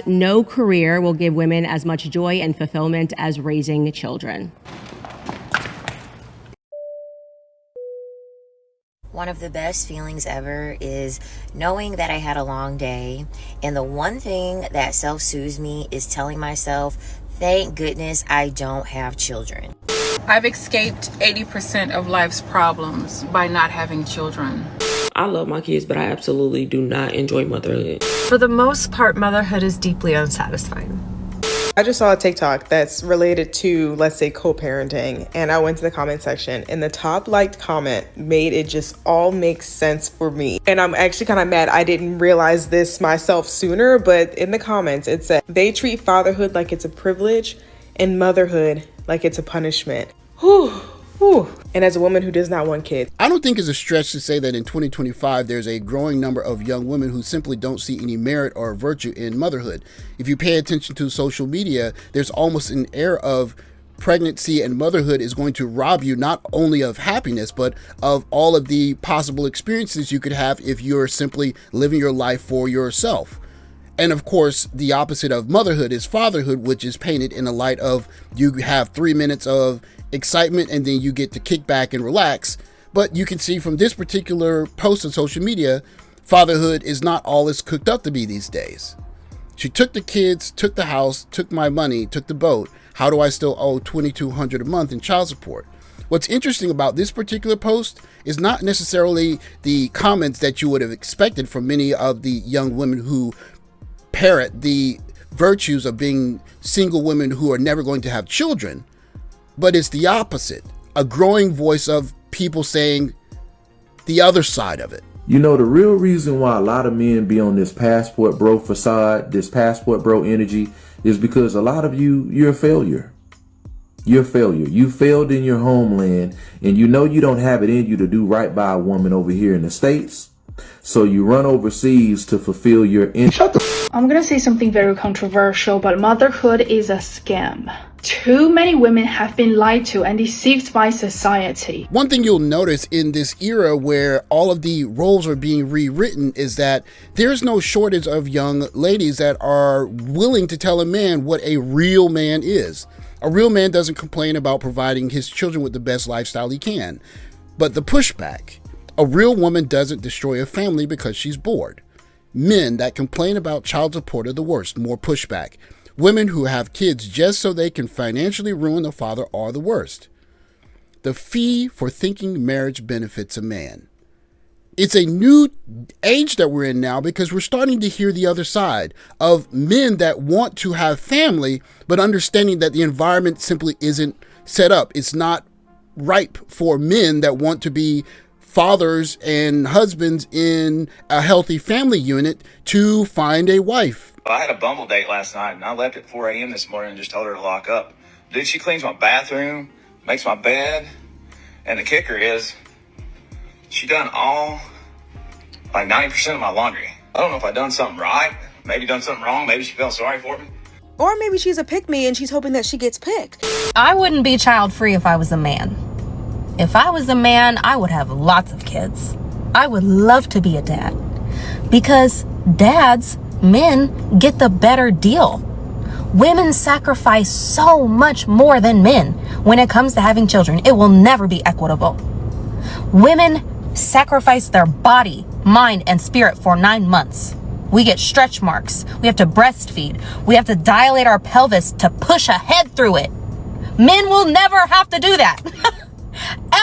no career will give women as much joy and fulfillment as raising children. One of the best feelings ever is knowing that I had a long day, and the one thing that self-soothes me is telling myself, thank goodness I don't have children. I've escaped 80% of life's problems by not having children. I love my kids, but I absolutely do not enjoy motherhood. For the most part, motherhood is deeply unsatisfying. I just saw a TikTok that's related to, let's say, co-parenting, and I went to the comment section, and the top liked comment made it just all make sense for me. And I'm actually kind of mad I didn't realize this myself sooner, but in the comments it said, they treat fatherhood like it's a privilege and motherhood like it's a punishment. Whew. Whew. And as a woman who does not want kids, I don't think it's a stretch to say that in 2025, there's a growing number of young women who simply don't see any merit or virtue in motherhood. If you pay attention to social media, there's almost an air of pregnancy and motherhood is going to rob you not only of happiness, but of all of the possible experiences you could have if you're simply living your life for yourself. And of course, the opposite of motherhood is fatherhood, which is painted in the light of you have 3 minutes of excitement and then you get to kick back and relax. But you can see from this particular post on social media, fatherhood is not all it's cooked up to be these days. She took the kids, took the house, took my money, took the boat. How do I still owe $2,200 a month in child support? What's interesting about this particular post is not necessarily the comments that you would have expected from many of the young women who parrot the virtues of being single women who are never going to have children, but it's the opposite. A growing voice of people saying the other side of it. You know, the real reason why a lot of men be on this passport bro facade, this passport bro energy, is because a lot of you're a failure. You're a failure. You failed in your homeland, and you know you don't have it in you to do right by a woman over here in the States. So you run overseas to fulfill your I'm gonna say something very controversial, but motherhood is a scam. Too many women have been lied to and deceived by society. One thing you'll notice in this era where all of the roles are being rewritten is that there's no shortage of young ladies that are willing to tell a man what a real man is. A real man doesn't complain about providing his children with the best lifestyle he can. But the pushback, a real woman doesn't destroy a family because she's bored. Men that complain about child support are the worst, more pushback. Women who have kids just so they can financially ruin the father are the worst. The fee for thinking marriage benefits a man. It's a new age that we're in now because we're starting to hear the other side of men that want to have family, but understanding that the environment simply isn't set up. It's not ripe for men that want to be fathers and husbands in a healthy family unit to find a wife. I had a Bumble date last night, and I left at 4 a.m. this morning and just told her to lock up. Dude, she cleans my bathroom, makes my bed, and the kicker is she done all, like 90% of my laundry. I don't know if I done something right, maybe done something wrong, maybe she felt sorry for me. Or maybe she's a pick-me and she's hoping that she gets picked. I wouldn't be child-free if I was a man. If I was a man, I would have lots of kids. I would love to be a dad. Because dads, men, get the better deal. Women sacrifice so much more than men when it comes to having children. It will never be equitable. Women sacrifice their body, mind, and spirit for 9 months. We get stretch marks. We have to breastfeed. We have to dilate our pelvis to push a head through it. Men will never have to do that.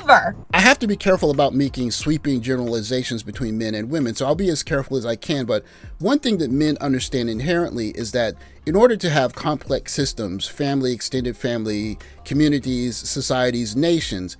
Ever. I have to be careful about making sweeping generalizations between men and women, so I'll be as careful as I can. But one thing that men understand inherently is that in order to have complex systems, family, extended family, communities, societies, nations,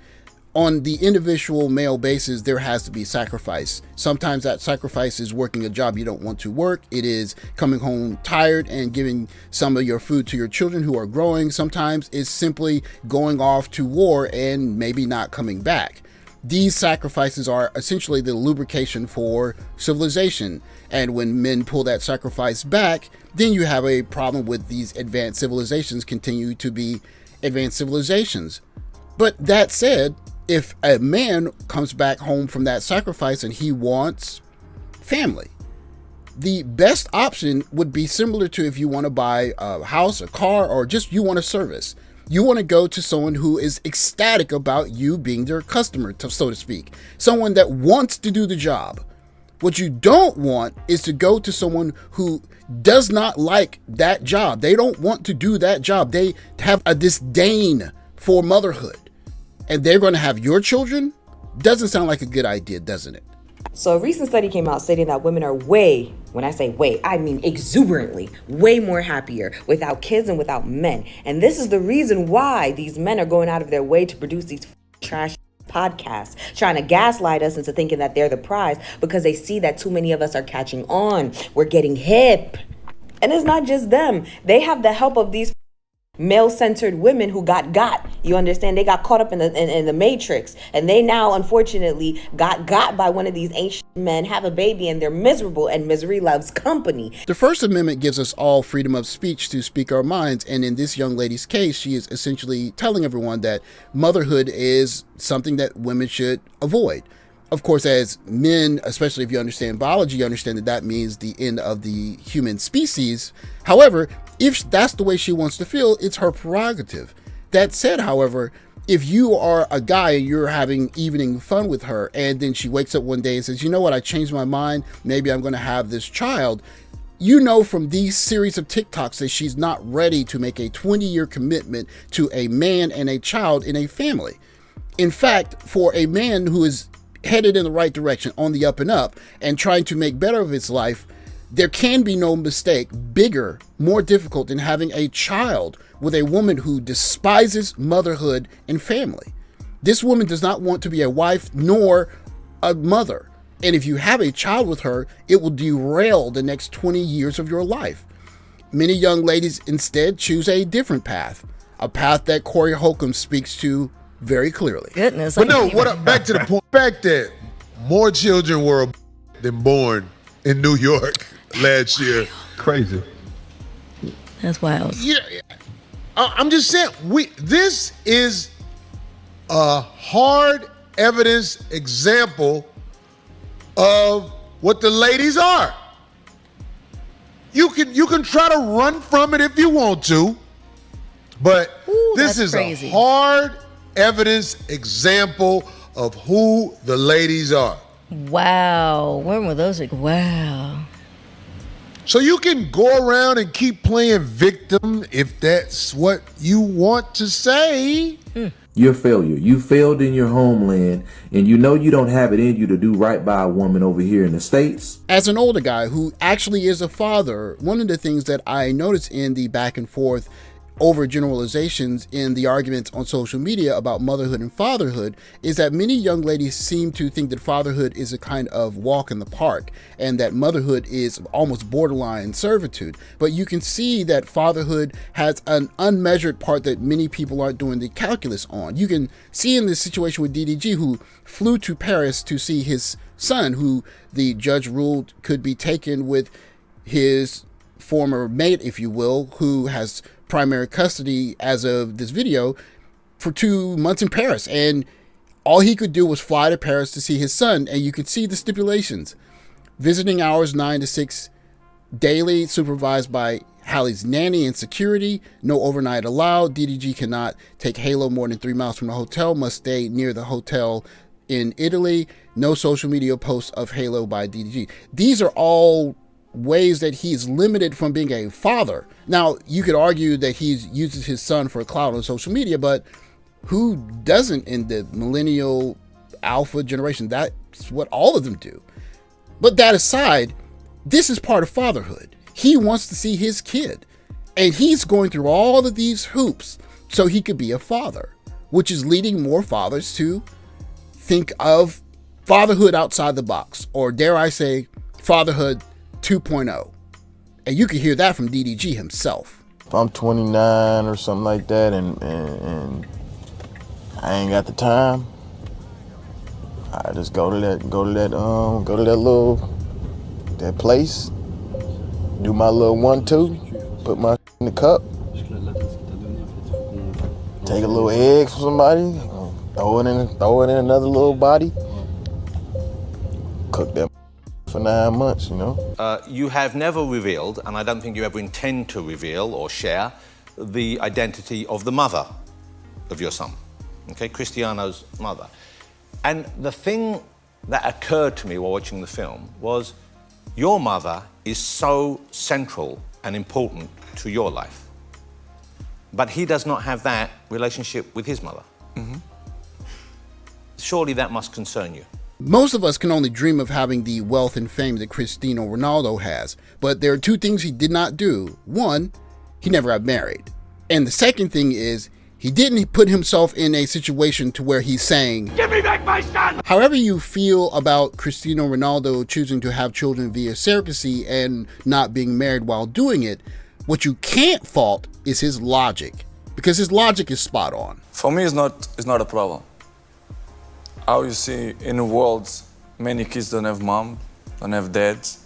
on the individual male basis, there has to be sacrifice. Sometimes that sacrifice is working a job you don't want to work. It is coming home tired and giving some of your food to your children who are growing. Sometimes it's simply going off to war and maybe not coming back. These sacrifices are essentially the lubrication for civilization. And when men pull that sacrifice back, then you have a problem with these advanced civilizations continue to be advanced civilizations. But that said, if a man comes back home from that sacrifice and he wants family, the best option would be similar to if you want to buy a house, a car, or just you want a service. You want to go to someone who is ecstatic about you being their customer, so to speak. Someone that wants to do the job. What you don't want is to go to someone who does not like that job. They don't want to do that job. They have a disdain for motherhood. And they're going to have your children? Doesn't sound like a good idea, doesn't it? So a recent study came out stating that women are way, when I say way, I mean exuberantly, way more happier without kids and without men. And this is the reason why these men are going out of their way to produce these trash podcasts, trying to gaslight us into thinking that they're the prize because they see that too many of us are catching on. We're getting hip. And it's not just them. They have the help of these male-centered women who got. You understand? They got caught up in the matrix, and they now unfortunately got by one of these ancient men, have a baby, and they're miserable, and misery loves company. The First Amendment gives us all freedom of speech to speak our minds, and in this young lady's case, she is essentially telling everyone that motherhood is something that women should avoid. Of course, as men, especially if you understand biology, you understand that that means the end of the human species. However, if that's the way she wants to feel, it's her prerogative. That said, however, if you are a guy and you're having evening fun with her, and then she wakes up one day and says, you know what, I changed my mind, maybe I'm going to have this child, you know from these series of TikToks that she's not ready to make a 20-year commitment to a man and a child in a family. In fact, for a man who is headed in the right direction, on the up and up, and trying to make better of his life, there can be no mistake bigger, more difficult than having a child with a woman who despises motherhood and family. This woman does not want to be a wife nor a mother. And if you have a child with her, it will derail the next 20 years of your life. Many young ladies instead choose a different path, a path that Corey Holcomb speaks to very clearly. Goodness. But no, back to the point. Back that more children were than born in New York last year. Crazy. That's wild. Yeah, I'm just saying, this is a hard evidence example of what the ladies are. You can try to run from it if you want to, but this is crazy. A hard evidence example of who the ladies are. Wow. When were those? Wow. So you can go around and keep playing victim if that's what you want to say. You're a failure. You failed in your homeland, and you know you don't have it in you to do right by a woman over here in the States. As an older guy who actually is a father, one of the things that I noticed in the back and forth over generalizations in the arguments on social media about motherhood and fatherhood is that many young ladies seem to think that fatherhood is a kind of walk in the park and that motherhood is almost borderline servitude. But you can see that fatherhood has an unmeasured part that many people aren't doing the calculus on. You can see in this situation with DDG, who flew to Paris to see his son, who the judge ruled could be taken with his former mate, if you will, who has primary custody as of this video, for 2 months in Paris. And all he could do was fly to Paris to see his son. And you could see the stipulations. Visiting hours 9 to 6 daily, supervised by Halle's nanny and security. No overnight allowed. DDG cannot take Halo more than 3 miles from the hotel. Must stay near the hotel in Italy. No social media posts of Halo by DDG. These are all ways that he's limited from being a father. Now, you could argue that he uses his son for a clout on social media, but who doesn't in the millennial alpha generation? That's what all of them do. But that aside, this is part of fatherhood. He wants to see his kid, and he's going through all of these hoops so he could be a father, which is leading more fathers to think of fatherhood outside the box, or dare I say, Fatherhood 2.0. And you can hear that from DDG himself. If I'm 29 or something like that and I ain't got the time, I just go to that place, do my little 1-2, put my in the cup, take a little egg from somebody, throw it in another little body, cook that for 9 months, you know. You have never revealed, and I don't think you ever intend to reveal or share, the identity of the mother of your son, okay, Cristiano's mother. And the thing that occurred to me while watching the film was your mother is so central and important to your life, but he does not have that relationship with his mother. Mm-hmm. Surely that must concern you. Most of us can only dream of having the wealth and fame that Cristiano Ronaldo has, but there are two things he did not do. One, he never got married. And the second thing is, he didn't put himself in a situation to where he's saying, "Give me back my son!" However you feel about Cristiano Ronaldo choosing to have children via surrogacy and not being married while doing it, what you can't fault is his logic, because his logic is spot on. For me, it's not a problem. How you see in the world, many kids don't have mom, don't have dads,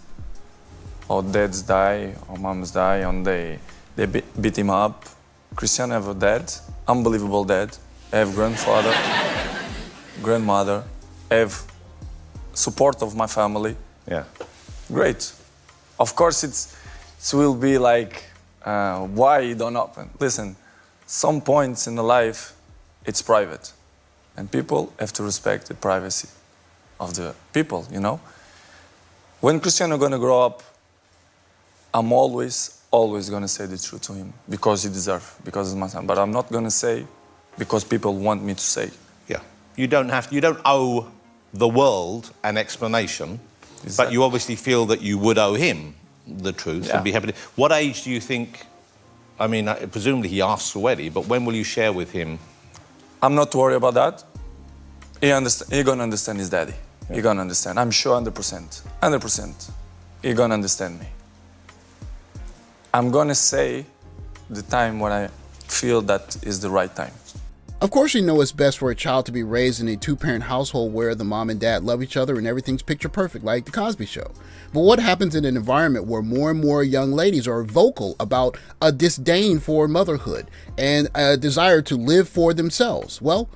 or dads die, or moms die, and they beat him up. Cristiano have a dad, unbelievable dad. I have grandfather, grandmother, have support of my family. Yeah. Great. Of course, it will be like, why it don't happen? Listen, some points in the life, it's private. And people have to respect the privacy of the people, you know? When Cristiano gonna grow up, I'm always gonna say the truth to him because he deserves, because it's my son. But I'm not gonna say because people want me to say. Yeah. You don't owe the world an explanation, but you obviously feel that you would owe him the truth and be happy to. What age do you think, I mean, presumably he asks already, but when will you share with him? I'm not worried about that. He gonna understand his daddy. Yeah. He gonna understand. I'm sure 100%. 100%. He gonna understand me. I'm gonna say the time when I feel that is the right time. Of course you know it's best for a child to be raised in a two-parent household where the mom and dad love each other and everything's picture perfect, like The Cosby Show. But what happens in an environment where more and more young ladies are vocal about a disdain for motherhood and a desire to live for themselves? Well,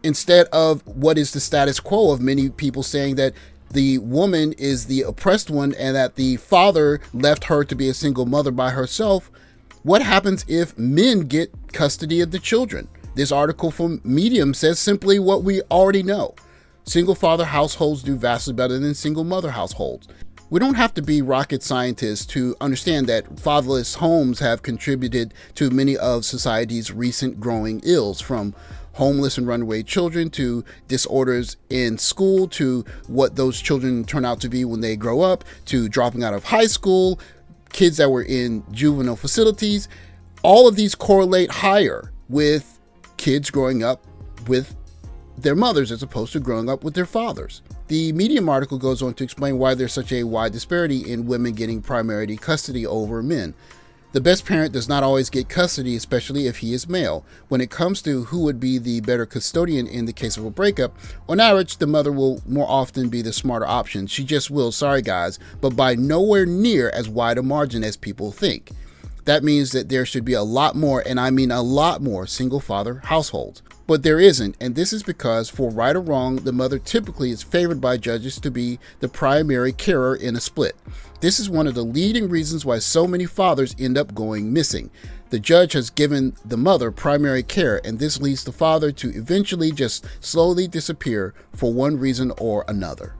instead of what is the status quo of many people saying that the woman is the oppressed one and that the father left her to be a single mother by herself, what happens if men get custody of the children? This article from Medium says simply what we already know. Single father households do vastly better than single mother households. We don't have to be rocket scientists to understand that fatherless homes have contributed to many of society's recent growing ills, from homeless and runaway children to disorders in school to what those children turn out to be when they grow up, to dropping out of high school, kids that were in juvenile facilities. All of these correlate higher with kids growing up with their mothers as opposed to growing up with their fathers. The Medium article goes on to explain why there's such a wide disparity in women getting primary custody over men. The best parent does not always get custody, especially if he is male. When it comes to who would be the better custodian in the case of a breakup, on average, the mother will more often be the smarter option. She just will, sorry guys, but by nowhere near as wide a margin as people think. That means that there should be a lot more, and I mean a lot more, single father households. But there isn't, and this is because, for right or wrong, the mother typically is favored by judges to be the primary carer in a split. This is one of the leading reasons why so many fathers end up going missing. The judge has given the mother primary care, and this leads the father to eventually just slowly disappear for one reason or another.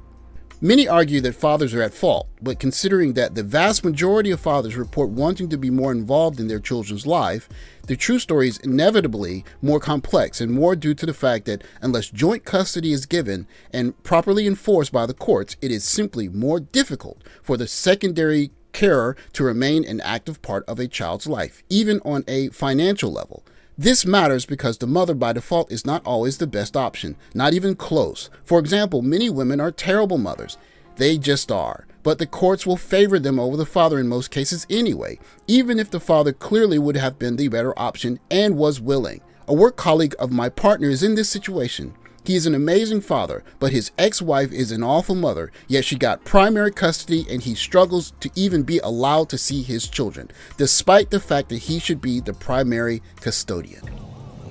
Many argue that fathers are at fault, but considering that the vast majority of fathers report wanting to be more involved in their children's life, the true story is inevitably more complex and more due to the fact that unless joint custody is given and properly enforced by the courts, it is simply more difficult for the secondary carer to remain an active part of a child's life, even on a financial level. This matters because the mother by default is not always the best option, not even close. For example, many women are terrible mothers. They just are. But the courts will favor them over the father in most cases anyway, even if the father clearly would have been the better option and was willing. A work colleague of my partner is in this situation. He is an amazing father, but his ex-wife is an awful mother, yet she got primary custody and he struggles to even be allowed to see his children, despite the fact that he should be the primary custodian.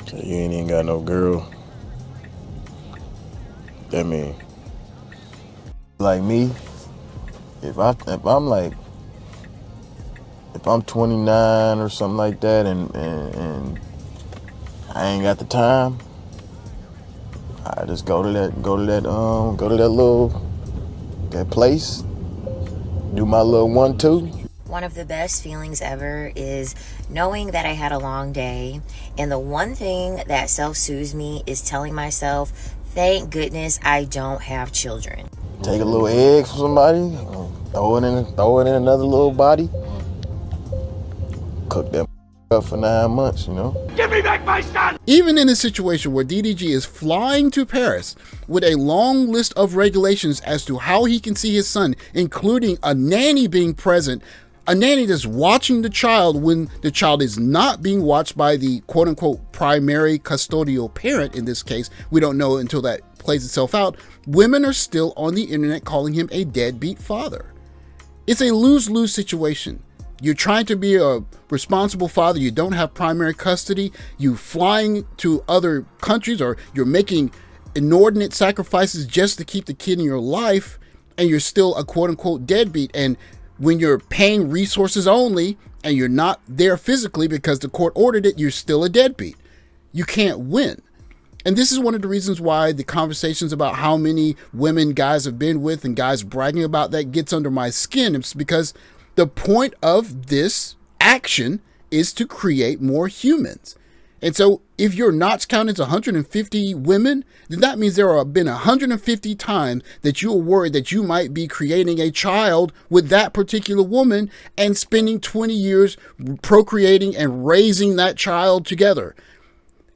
So you ain't even got no girl. That mean, like me, if I'm like, if I'm 29 or something like that, and I ain't got the time, I just go to that place, do my little 1-2. One of the best feelings ever is knowing that I had a long day, and the one thing that self-soothes me is telling myself, thank goodness I don't have children. Take a little egg from somebody, throw it in another little body, cook that up for 9 months, you know? Give me back my son! Even in a situation where DDG is flying to Paris with a long list of regulations as to how he can see his son, including a nanny being present, a nanny that's watching the child when the child is not being watched by the quote-unquote primary custodial parent in this case. We don't know until that plays itself out. Women are still on the internet calling him a deadbeat father. It's a lose-lose situation. You're trying to be a responsible father. You don't have primary custody. You flying to other countries, or you're making inordinate sacrifices just to keep the kid in your life, and you're still a quote-unquote deadbeat. And when you're paying resources only and you're not there physically because the court ordered it, you're still a deadbeat. You can't win. And this is one of the reasons why the conversations about how many women guys have been with and guys bragging about that gets under my skin. It's because the point of this action is to create more humans. And so if your knots count as 150 women, then that means there have been 150 times that you are worried that you might be creating a child with that particular woman and spending 20 years procreating and raising that child together.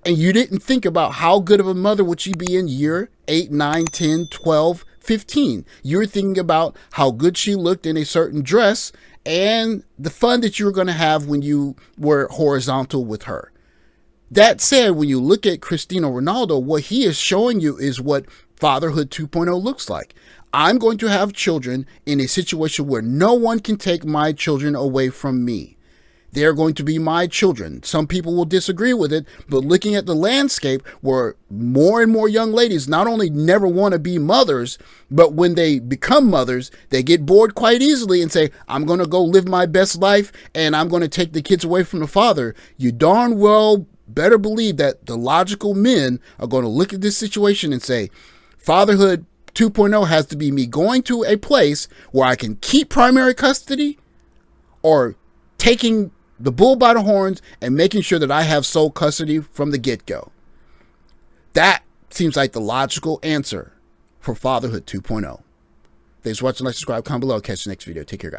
And you didn't think about how good of a mother would she be in year 8, 9, 10, 12, 15. You're thinking about how good she looked in a certain dress and the fun that you were going to have when you were horizontal with her. That said, when you look at Cristiano Ronaldo, what he is showing you is what Fatherhood 2.0 looks like. I'm going to have children in a situation where no one can take my children away from me. They're going to be my children. Some people will disagree with it, but looking at the landscape where more and more young ladies not only never want to be mothers, but when they become mothers, they get bored quite easily and say, I'm going to go live my best life and I'm going to take the kids away from the father. You darn well better believe that the logical men are going to look at this situation and say, Fatherhood 2.0 has to be me going to a place where I can keep primary custody or taking the bull by the horns and making sure that I have sole custody from the get-go. That seems like the logical answer for Fatherhood 2.0. Thanks for watching. Like, subscribe, comment below. Catch you next video. Take care, guys.